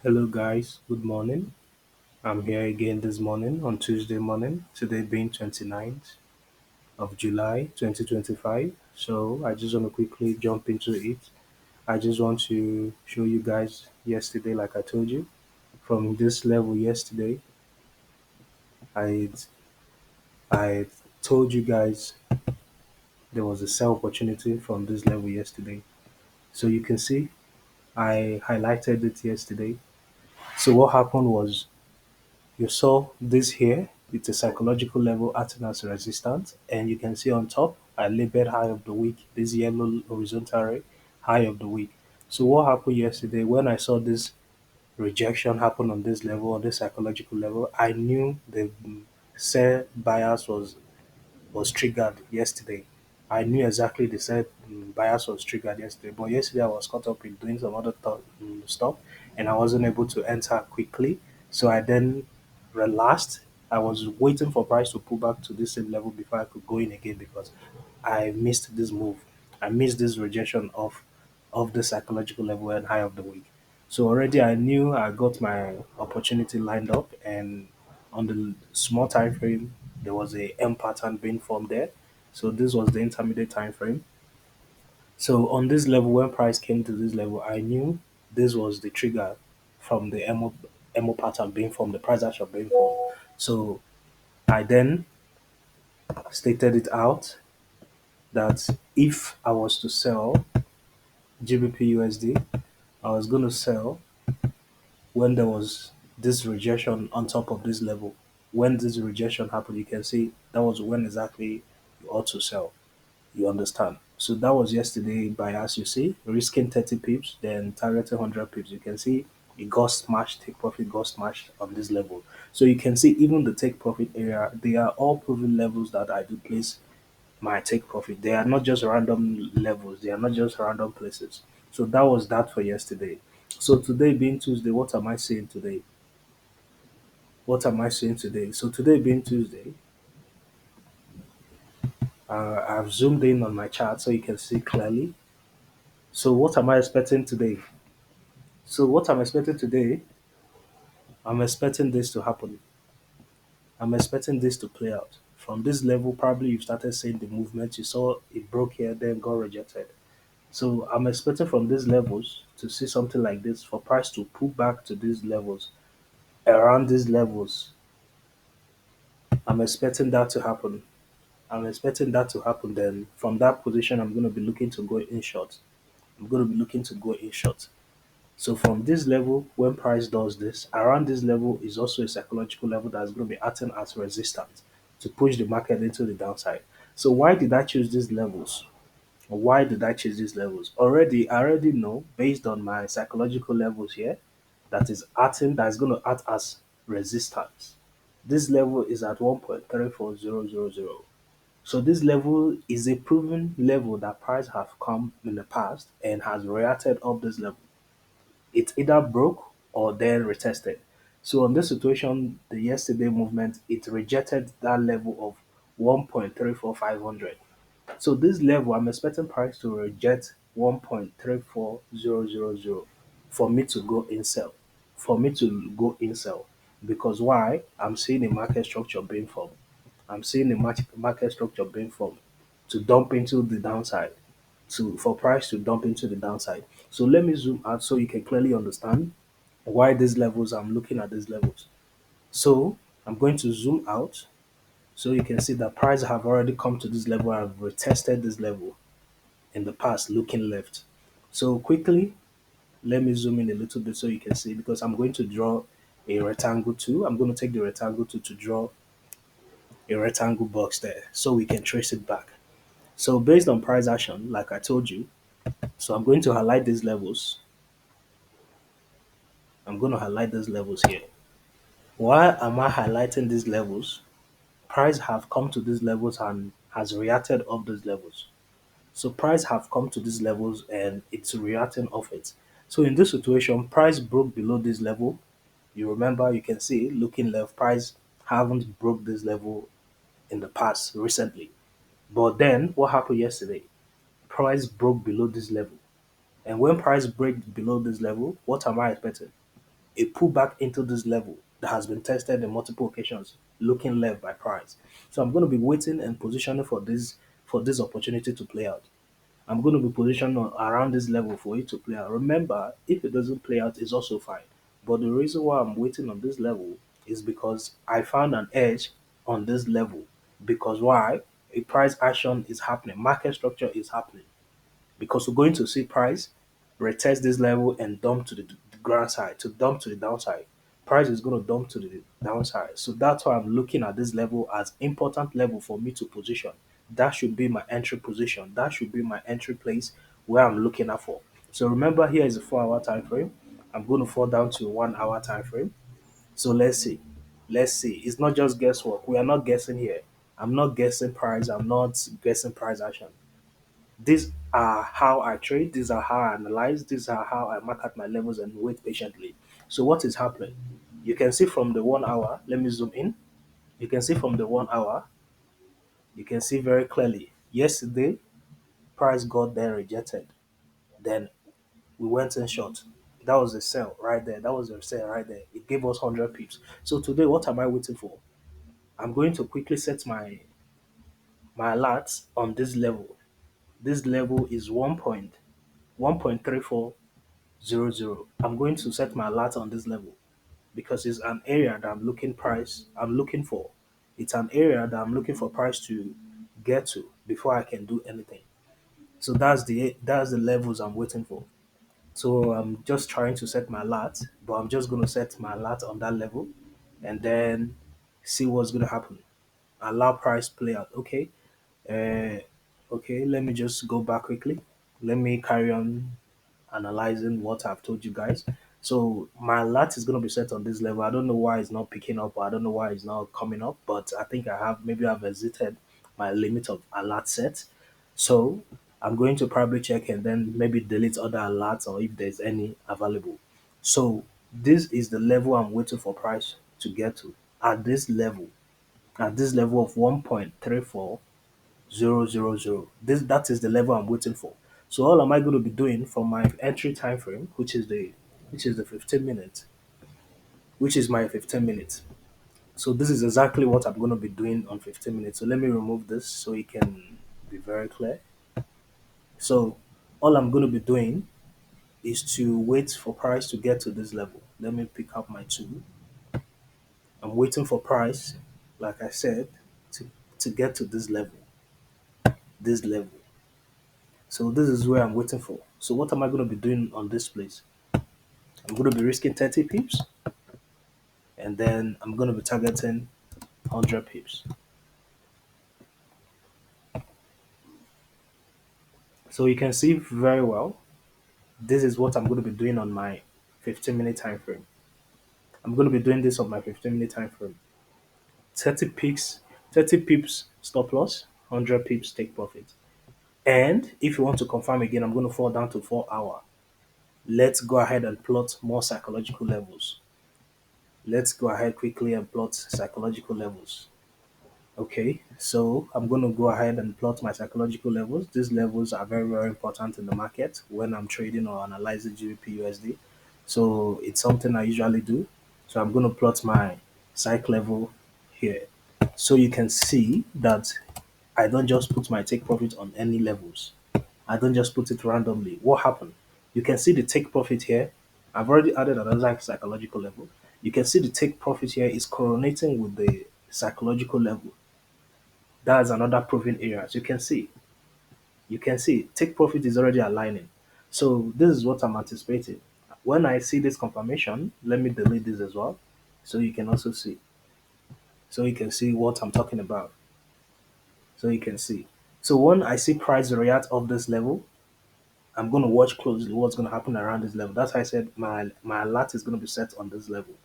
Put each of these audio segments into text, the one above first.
Hello, guys. Good morning. I'm here again this morning on Tuesday morning, today being 29th of July 2025. So, I just want to quickly jump into it. I just want to show you guys yesterday, like I told you, from this level yesterday, I I told you guys there was a sell opportunity from this level yesterday. So, you can see I highlighted it yesterday. So, what happened was you saw this here, it's a psychological level acting as a resistance, and you can see on top, I labeled high of the week, this yellow horizontal ray, high of the week. So what happened yesterday when I saw this rejection happen on this level, on this psychological level, I knew the sell bias was triggered yesterday. I knew exactly the said bias was triggered yesterday, but yesterday I was caught up in doing some other stuff and I wasn't able to enter quickly. So I then relaxed. I was waiting for price to pull back to this same level before I could go in again because I missed this move. I missed this rejection of the psychological level and high of the week. So already I knew I got my opportunity lined up, and on the small time frame there was a M pattern being formed there. So this was the intermediate time frame. So on this level, when price came to this level, I knew this was the trigger from the MO pattern being formed, the price action being formed. So I then stated it out that if I was to sell GBPUSD, I was going to sell when there was this rejection on top of this level. When this rejection happened, you can see that was when exactly you ought to sell. You understand? So that was yesterday bias, you see, risking 30 pips, then targeting 100 pips. You can see it got smashed, take profit got smashed on this level. So you can see even the take profit area, they are all proven levels that I do place my take profit. They are not just random levels, they are not just random places. So that was that for yesterday. So today being Tuesday, what am I saying today? What am I saying today? So today being Tuesday, I've zoomed in on my chart so you can see clearly. So what am I expecting today? So what I'm expecting today, I'm expecting this to happen. I'm expecting this to play out. From this level, probably you started seeing the movement. You saw it broke here, then got rejected. So I'm expecting from these levels to see something like this for price to pull back to these levels. Around these levels, I'm expecting that to happen. I'm expecting that to happen. Then from that position, I'm going to be looking to go in short. I'm going to be looking to go in short. So from this level, when price does this, around this level is also a psychological level that's going to be acting as resistance to push the market into the downside. So why did I choose these levels? Why did I choose these levels? I already know based on my psychological levels here that is acting that's going to act as resistance. This level is at 1.34000. So this level is a proven level that price have come in the past and has reacted up this level. It either broke or then retested. So on this situation, the yesterday movement, it rejected that level of 1.34500. So this level, I'm expecting price to reject 1.34000 for me to go in sell. For me to go in sell. Because why? I'm seeing a market structure being formed. I'm seeing a market structure being formed to dump into the downside, to for price to dump into the downside. So let me zoom out so you can clearly understand why these levels, I'm looking at these levels. So I'm going to zoom out so you can see that price have already come to this level. I've retested this level in the past looking left. So quickly, let me zoom in a little bit so you can see because I'm going to draw a rectangle too. I'm going to take the rectangle to draw a rectangle box there so we can trace it back. So based on price action, like I told you, so I'm going to highlight these levels. I'm going to highlight these levels here. Why am I highlighting these levels? Price have come to these levels and has reacted off these levels. So price have come to these levels and it's reacting off it. So in this situation, price broke below this level. You remember, you can see looking left, price haven't broke this level in the past recently. But then what happened yesterday? Price broke below this level. And when price breaks below this level, what am I expecting? a pullback into this level that has been tested in multiple occasions, looking left by price. So I'm going to be waiting and positioning for this opportunity to play out. I'm going to be positioned around this level for it to play out. Remember, if it doesn't play out, it's also fine. But the reason why I'm waiting on this level is because I found an edge on this level. Because why? A price action is happening, market structure is happening. Because we're going to see price retest this level and dump to the ground side, to dump to the downside. Price is going to dump to the downside. So that's why I'm looking at this level as important level for me to position. That should be my entry position. That should be my entry place where I'm looking at for. So remember, here is a 4 hour time frame. I'm going to fall down to 1 hour time frame. So let's see. Let's see. It's not just guesswork. We are not guessing here. I'm not guessing price. I'm not guessing price action. These are how I trade, these are how I analyze, these are how I mark out my levels and wait patiently. So what is happening? You can see from the 1 hour, let me zoom in. You can see from the 1 hour, you can see very clearly. Yesterday, price got there rejected. Then we went in short. That was a sell right there. That was a sell right there. It gave us 100 pips. So today, what am I waiting for? I'm going to quickly set my alerts on this level. This level is 1.3400. I'm going to set my alert on this level because it's an area that I'm looking for. It's an area that I'm looking for price to get to before I can do anything. So that's the levels I'm waiting for. So I'm just trying to set my alert, but I'm just going to set my alert on that level and then see what's going to happen. Allow price play out. Okay. Uh, okay. Let me just go back quickly. Let me carry on analyzing what I've told you guys. So my alert is going to be set on this level. I don't know why it's not picking up. Or I don't know why it's not coming up, but I think I've exited my limit of alert set. So I'm going to probably check and then maybe delete other alerts or if there's any available. So this is the level I'm waiting for price to get to at this level of 1.3400. That is the level I'm waiting for. So all am I going to be doing from my entry time frame, which is the 15 minutes, which is my 15 minutes. So this is exactly what I'm going to be doing on 15 minutes. So let me remove this so it can be very clear. So all I'm going to be doing is to wait for price to get to this level. Let me pick up my tool. I'm waiting for price, like I said, to, to get to this level. This level. So this is where I'm waiting for. So what am I going to be doing on this place? I'm going to be risking 30 pips and then I'm going to be targeting 100 pips. So you can see very well, this is what I'm going to be doing on my 15-minute time frame. I'm going to be doing this on my 15-minute time frame. 30 pips, 30 pips stop loss, 100 pips take profit. And if you want to confirm again, I'm going to fall down to 4 hour. Let's go ahead and plot more psychological levels. Let's go ahead quickly and plot psychological levels. Okay, so I'm going to go ahead and plot my psychological levels. These levels are very, very important in the market when I'm trading or analyzing GBPUSD. So it's something I usually do. So I'm going to plot my psych level here. So you can see that I don't just put my take profit on any levels. I don't just put it randomly. What happened? You can see the take profit here. I've already added another psychological level. You can see the take profit here is correlating with the psychological level. That's another proven area. As you can see, take profit is already aligning. So this is what I'm anticipating. When I see this confirmation, let me delete this as well, so you can also see. So you can see what I'm talking about. So you can see. So when I see price react off this level, I'm going to watch closely what's going to happen around this level. That's why I said my alert is going to be set on this level.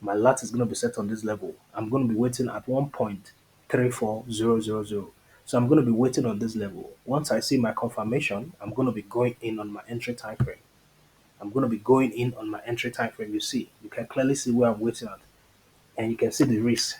My alert is going to be set on this level. I'm going to be waiting at 1.34000. So I'm going to be waiting on this level. Once I see my confirmation, I'm going to be going in on my entry time frame. I'm going to be going in on my entry time frame. You can clearly see where I'm waiting at. And you can see the risk.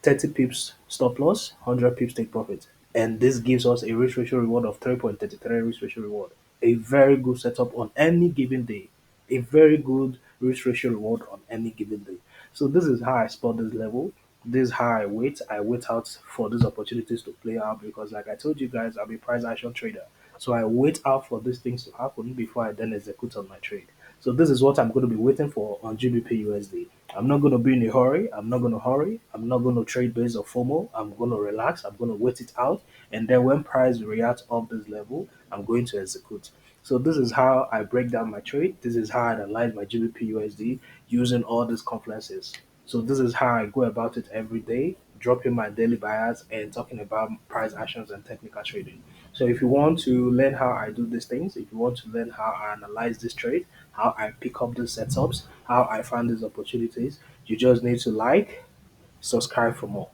30 pips stop loss, 100 pips take profit. And this gives us a risk ratio reward of 3.33 risk ratio reward. A very good setup on any given day. a very good risk ratio reward on any given day. So this is how I spot this level. This is how I wait. I wait out for these opportunities to play out because, like I told you guys, I'm a price action trader. So I wait out for these things to happen before I then execute on my trade. So this is what I'm going to be waiting for on GBPUSD. I'm not going to be in a hurry. I'm not going to hurry. I'm not going to trade based on FOMO. I'm going to relax. I'm going to wait it out. And then when price reacts up this level, I'm going to execute. So this is how I break down my trade. This is how I analyze my GBPUSD using all these conferences. So this is how I go about it every day, dropping my daily bias and talking about price actions and technical trading. So if you want to learn how I do these things, if you want to learn how I analyze this trade, how I pick up these setups, how I find these opportunities, you just need to like, subscribe for more.